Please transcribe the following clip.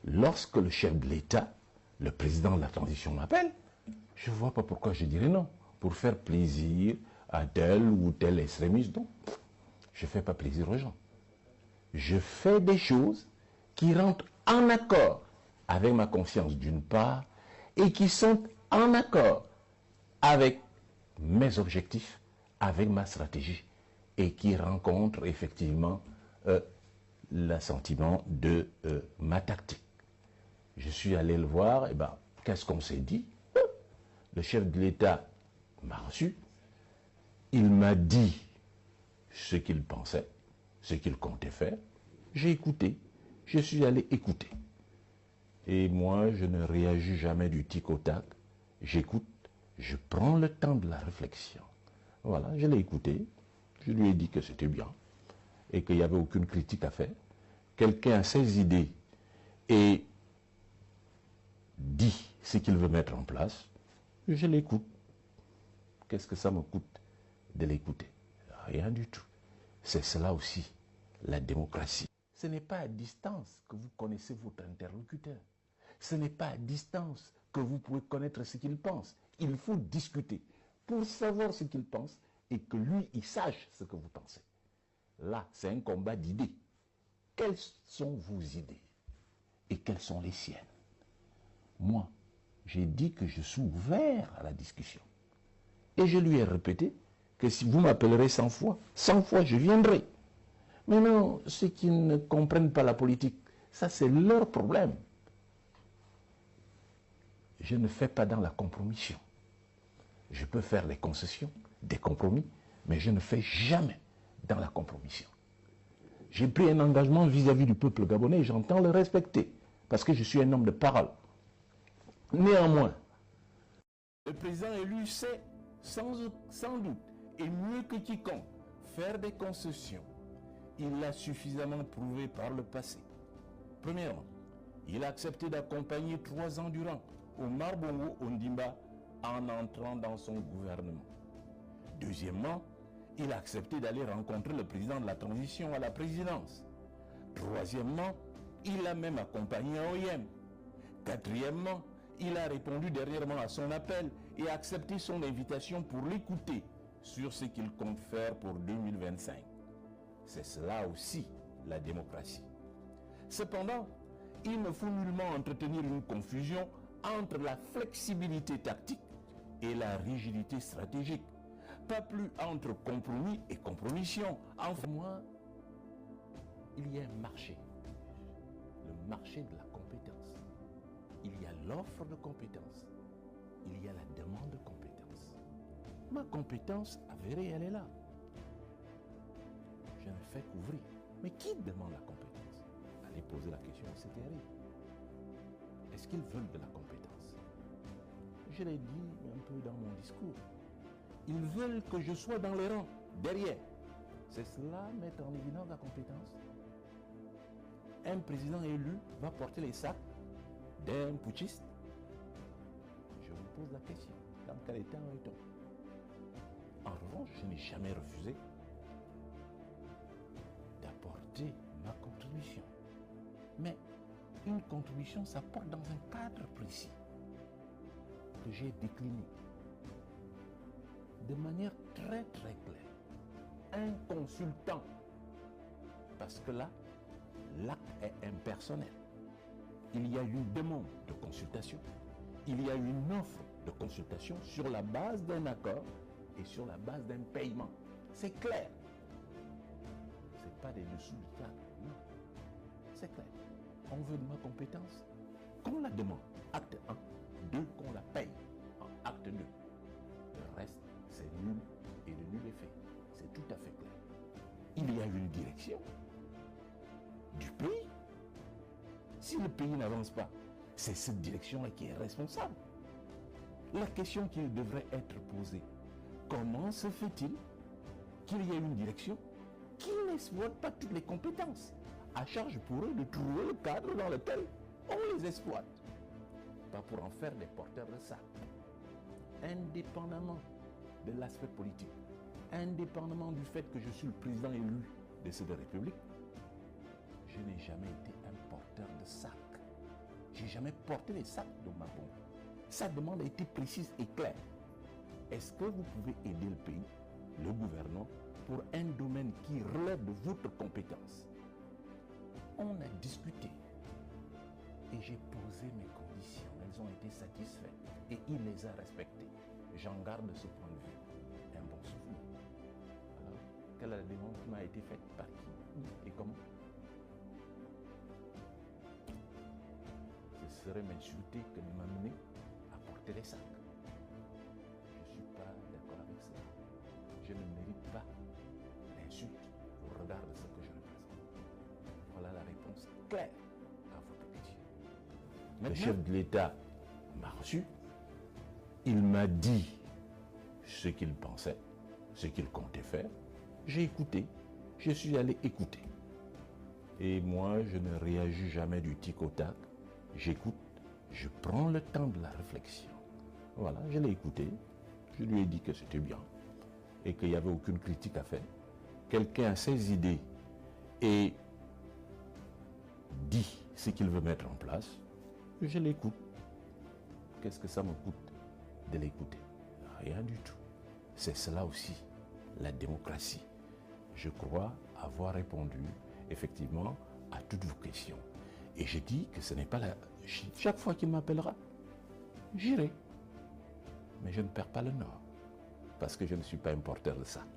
lorsque le chef de l'État, le président de la transition m'appelle, je ne vois pas pourquoi je dirais non. Pour faire plaisir à tel ou tel extrémiste, non. Je ne fais pas plaisir aux gens. Je fais des choses qui rentrent en accord avec ma conscience d'une part et qui sont en accord avec mes objectifs, avec ma stratégie et qui rencontrent effectivement l'assentiment de ma tactique. Je suis allé le voir, et ben, qu'est-ce qu'on s'est dit? Le chef de l'État m'a reçu, il m'a dit ce qu'il pensait, ce qu'il comptait faire, j'ai écouté, je suis allé écouter. Et moi, je ne réagis jamais du tic au tac, j'écoute, je prends le temps de la réflexion. Voilà, je l'ai écouté, je lui ai dit que c'était bien et qu'il n'y avait aucune critique à faire. Quelqu'un a ses idées et dit ce qu'il veut mettre en place, je l'écoute. Qu'est-ce que ça me coûte de l'écouter? Rien du tout. C'est cela aussi, la démocratie. Ce n'est pas à distance que vous connaissez votre interlocuteur. Ce n'est pas à distance que vous pouvez connaître ce qu'il pense. Il faut discuter pour savoir ce qu'il pense et que lui, il sache ce que vous pensez. Là, c'est un combat d'idées. Quelles sont vos idées et quelles sont les siennes? Moi, j'ai dit que je suis ouvert à la discussion. Et je lui ai répété que si vous m'appellerez 100 fois, je viendrai. Mais non, ceux qui ne comprennent pas la politique, ça c'est leur problème. Je ne fais pas dans la compromission. Je peux faire des concessions, des compromis, mais je ne fais jamais dans la compromission. J'ai pris un engagement vis-à-vis du peuple gabonais et j'entends le respecter, parce que je suis un homme de parole. Néanmoins, le président élu sait sans doute, et mieux que quiconque, faire des concessions. Il l'a suffisamment prouvé par le passé. Premièrement, il a accepté d'accompagner 3 ans durant Omar Bongo Ondimba en entrant dans son gouvernement. Deuxièmement, il a accepté d'aller rencontrer le président de la transition à la présidence. Troisièmement, il a même accompagné OIM. Quatrièmement, il a répondu dernièrement à son appel et a accepté son invitation pour l'écouter sur ce qu'il compte faire pour 2025. C'est cela aussi la démocratie. Cependant, il ne faut nullement entretenir une confusion entre la flexibilité tactique et la rigidité stratégique. Pas plus entre compromis et compromission. Enfin, moi, il y a un marché. Le marché de la compétence. Il y a l'offre de compétences. Il y a la demande de compétences. Ma compétence avérée, elle est là. Je ne fais qu'ouvrir. Mais qui demande la compétence? Allez poser la question à CTRI. Est-ce qu'ils veulent de la compétence? Je l'ai dit un peu dans mon discours. Ils veulent que je sois dans les rangs, derrière. C'est cela, mettre en évidence la compétence. Un président élu va porter les sacs d'un putschiste. Je vous pose la question. Dans quel état est-on? En revanche, je n'ai jamais refusé d'apporter ma contribution. Mais une contribution s'apporte dans un cadre précis que j'ai décliné de manière très très claire. Un consultant, parce que là, l'acte est impersonnel. Il y a une demande de consultation, il y a une offre de consultation sur la base d'un accord et sur la base d'un paiement. C'est clair. Ce n'est pas des dessous du cadre, non. C'est clair. On veut de ma compétence, qu'on la demande, acte 1, 2, qu'on la paye en acte 2. Le reste, c'est nul et le nul est fait. C'est tout à fait clair. Il y a une direction du pays. Si le pays n'avance pas, c'est cette direction-là qui est responsable. La question qui devrait être posée, comment se fait-il qu'il y ait une direction qui n'exploite pas toutes les compétences? À charge pour eux de trouver le cadre dans lequel on les exploite. Pas pour en faire des porteurs de sac. Indépendamment de l'aspect politique, indépendamment du fait que je suis le président élu de cette République, je n'ai jamais été un porteur de sac. jamais porté les sacs de Mabongo. Sa demande a été précise et claire. Est-ce que vous pouvez aider le pays, le gouvernement, pour un domaine qui relève de votre compétence? On a discuté et j'ai posé mes conditions. Elles ont été satisfaites et il les a respectées. J'en garde ce point de vue un bon souvenir. Alors, quelle est la demande qui m'a été faite, par qui et comment? Ce serait m'insulter que de m'amener à porter les sacs. Je ne suis pas d'accord avec ça. Je ne mérite pas l'insulte au regard de ce que je représente. Voilà la réponse claire à votre question. Le chef de l'État m'a reçu. Il m'a dit ce qu'il pensait, ce qu'il comptait faire. J'ai écouté. Je suis allé écouter. Et moi, je ne réagis jamais du tic au tac. J'écoute, je prends le temps de la réflexion. Voilà, je l'ai écouté. Je lui ai dit que c'était bien et qu'il n'y avait aucune critique à faire. Quelqu'un a ses idées et dit ce qu'il veut mettre en place. Je l'écoute. Qu'est-ce que ça me coûte de l'écouter? Rien du tout. C'est cela aussi, la démocratie. Je crois avoir répondu effectivement à toutes vos questions. Et je dis que ce n'est pas la... Chaque fois qu'il m'appellera, j'irai. Mais je ne perds pas le nord. Parce que je ne suis pas un porteur de sac.